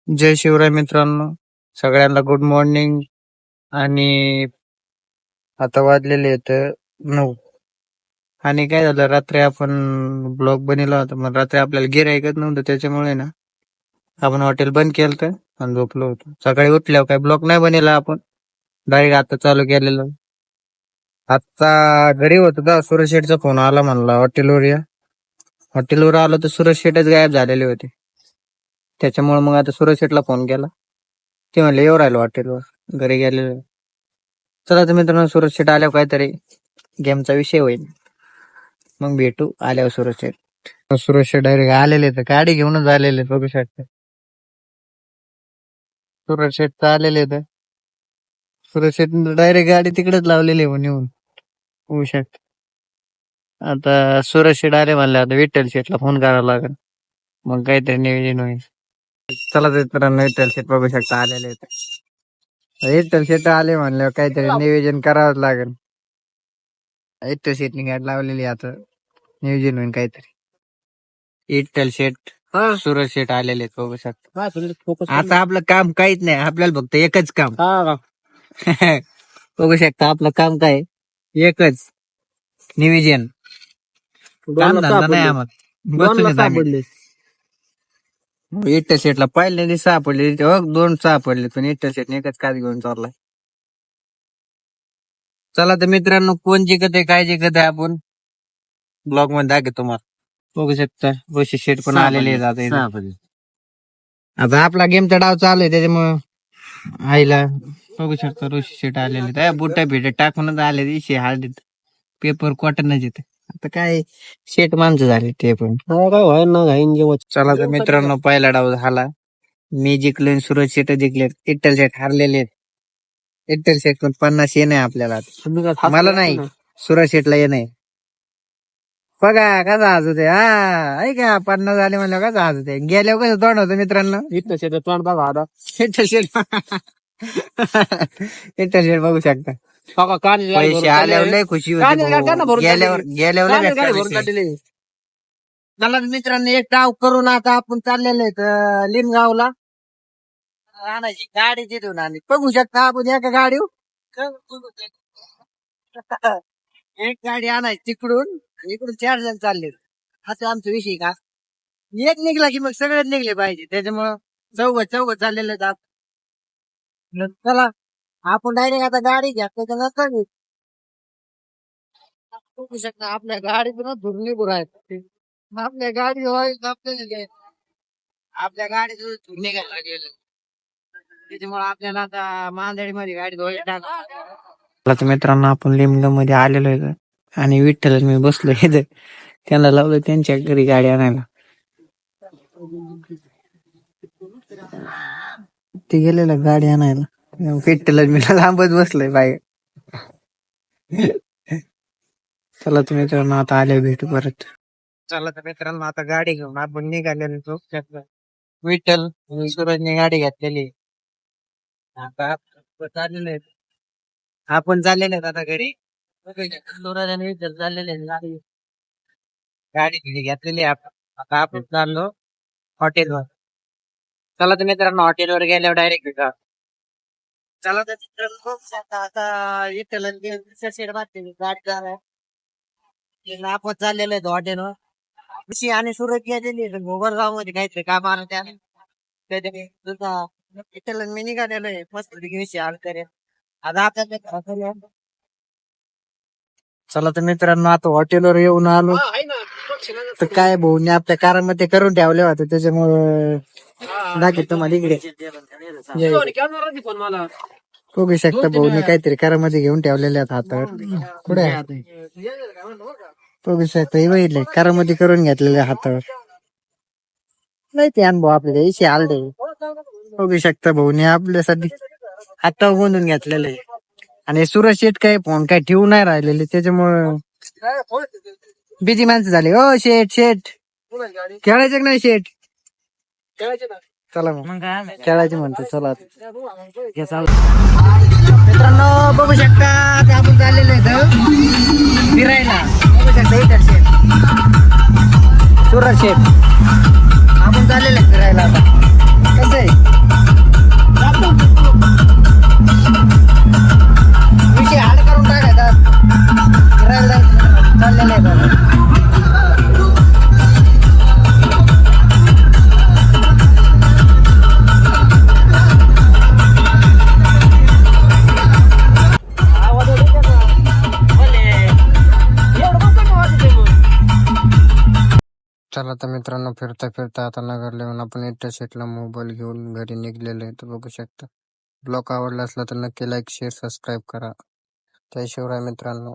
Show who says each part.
Speaker 1: जय शिवराय मित्रांनो, सगळ्यांना good morning. आणि आता वाजलेले आहेत 9. आणि काय झालं, रात्री आपण ब्लॉग बनवला होता, मग रात्री आपल्याला गिऱ्हाईकच नव्हतं, त्याच्यामुळे ना आपण हॉटेल बंद केलं आणि झोपलो होतो. सकाळी उठल्यावर काय ब्लॉग नाही बनवला आपण, डायरेक्ट आता चालू केलेलं. आता घरी होतो तर सुरेश शेठचा फोन आला, म्हणला हॉटेलवर या. हॉटेलवर आलो तर सुरेश शेठच गायब झालेले होते. त्याच्यामुळे मग आता सुरेश शेठला फोन केला, ते म्हणले येऊ राहिलो हॉटेलवर, घरी गेलेलो. चला तर मित्रांनो, सुरेश शेठ आल्यावर काहीतरी गेमचा विषय होईल, मग भेटू आल्यावर. सुरेश शेठ डायरेक्ट आलेले तर गाडी घेऊनच आलेले, बघू शकता. सुरेश शेठ तर आलेले तर सुरेश शेठ डायरेक्ट गाडी तिकडेच लावलेली आहे नेऊन, बघू शकता. आता सुरेश शेठ आले म्हणले, आता विठ्ठल शेठला फोन करावा लागेल, मग काहीतरी नियोजन होईल. चला तर मित्रांनो, विठ्ठल शेठ बघू शकता आलेले आहेत. विठ्ठल शेठ आले म्हणल्यावर काहीतरी नियोजन करावंच लागेल. विठ्ठल शेठनी गाडी लावलेली, आता नियोजन होईल काहीतरी. विठ्ठल शेठ, सुरेश शेठ आलेले आहेत, बघू शकता. आता आपलं काम काहीच नाही, आपल्याला फक्त एकच काम. बघू शकता आपलं काम काय, एकच नियोजन. काम धंदा नाही आम्हाला. विठ्ठल शेठला पहिल्यांदा सापडले, 2 सापडले, पण विठ्ठल शेठने एकच काच घेऊन चाललाय. चला तर मित्रांनो, कोण जिंकत आहे काय जिंकत आहे आपण ब्लॉग मध्ये दाखवतो तुम्हाला. बघू शकता ऋषी शेठ पण आलेले आहेत. आता आपला गेमचा डाव चालू आहे, त्याच्यामुळं आईला बघू शकता ऋषी शेठ आलेले, बुटा बिटा टाकूनच आले दिवशी हळदीत, पेपर कॉटनच येते. आता काय शेठ माणसं झाले ते पण. चला तर मित्रांनो, पहिला डाव झाला, मी जिंकलो आणि सुरज शेठ जिंकले. विठ्ठल शेठ हारलेले आहेत. विठ्ठल शेठ पण 50 ये नाही आपल्याला, मला नाही, सुरज शेठला ये नाही. बघा कसा हसू ते, ऐका 50 झाले म्हणलं कसा हसू ते, गेल्यावर कसं तोंड होतं मित्रांनो. विठ्ठल शेठ तोंड बघा आता, विठ्ठल शेठ विठ्ठल शेठ बघू शकता. पैसे आल्यावर लय खुशी होती, गेल्यावर चला मित्रांनो, एक डाव करून आता आपण चाललेलो आहे लिमगावला आणायची गाडी तिथून. आणि बघू शकता आपण एका गाडीवर एक गाडी आणायची तिकडून, इकडून 4 जण चालले, असं आमचा विषय का. एक निघला की मग सगळेच निघले पाहिजे, त्याच्यामुळं चौघ चाललेले आहेत. चला आपण डायरेक्ट आता गाडी घ्या, त्याच्यानंतर बघू शकता आपल्या गाडीतून धुरणी आहेत. आपल्या गाडी आपल्या गाडीतून धुरणी घ्यायला गेलं, त्याच्यामुळे आपल्याला आता मांदडी मध्ये गाडी धुवायला टाका. मित्रांनो, आपण लिमगाव मध्ये आलेलो आहे आणि विठ्ठल मी बसलो इथं, त्यांना लावलं त्यांच्या घरी गाडी आणायला. ते गेलेलं गाडी आणायला, विठ्ठल मी लांबच बसलोय बाहेर. चला तर मित्रांनो, आता आले भेटू परत. चला तर मित्रांनो, आता गाडी घेऊन आपण निघालेलो. विठ्ठल सुरजने गाडी घेतलेली, आता चाललेले आहेत, आपण चाललेले आहेत आता घरी. सुरज आणि विठ्ठल चाललेले आहेत, गाडी घेतलेली. आता आपण चाललो हॉटेलवर. चला तर मित्रांनो, हॉटेलवर गेल्यावर डायरेक्ट भेटा. चला तर मित्रांनो, आता विठ्ठल गाडी झालाय, आपण चाललेलो आहे हॉटेलवर. आणि सुरत गेलेली गोबरगाव मध्ये काहीतरी काम आलं, त्या विठ्ठल मी निघालेलो आहे मस्त विषय आल करेल. आता आपल्याला चला तर मित्रांनो, आता हॉटेलवर येऊन आलो तर काय भाऊने आपल्या कारामध्ये करून ठेवले होते, त्याच्यामुळं दाखवतो तुम्हाला इकडे. बघू शकता भाऊने काहीतरी कारामध्ये घेऊन ठेवलेले आहेत हातावर. कुठे बघू शकता, हे बघितले कारामध्ये करून घेतलेले हातावर. नाही ते अनुभव आपल्याला इशे आलडे. बघू शकता भाऊने आपल्यासाठी हातावर गोंधून घेतलेले. आणि सुरज शेठ काय फोन काय ठेवू नाही राहिलेले, त्याच्यामुळं बिझी माणसं झाली. ओ शेठ खेळायचे का नाही शेठ? चला मग खेळायचे म्हणतो. चला मित्रांनो, बघू शकता आपण चाललेलो आहे फिरायला. बघू शकता सुरज शेठ आपण चाललेलो आहे फिरायला. आता कसं आहे चला तर मित्रांनो, फिरता फिरता आता नगरला येऊन आपण एट्या सीटला मोबाईल घेऊन घरी निघलेलो आहे. तर बघू शकता. ब्लॉग आवडला असला तर नक्की लाईक शेअर सबस्क्राईब करा. जय शिवराय मित्रांनो.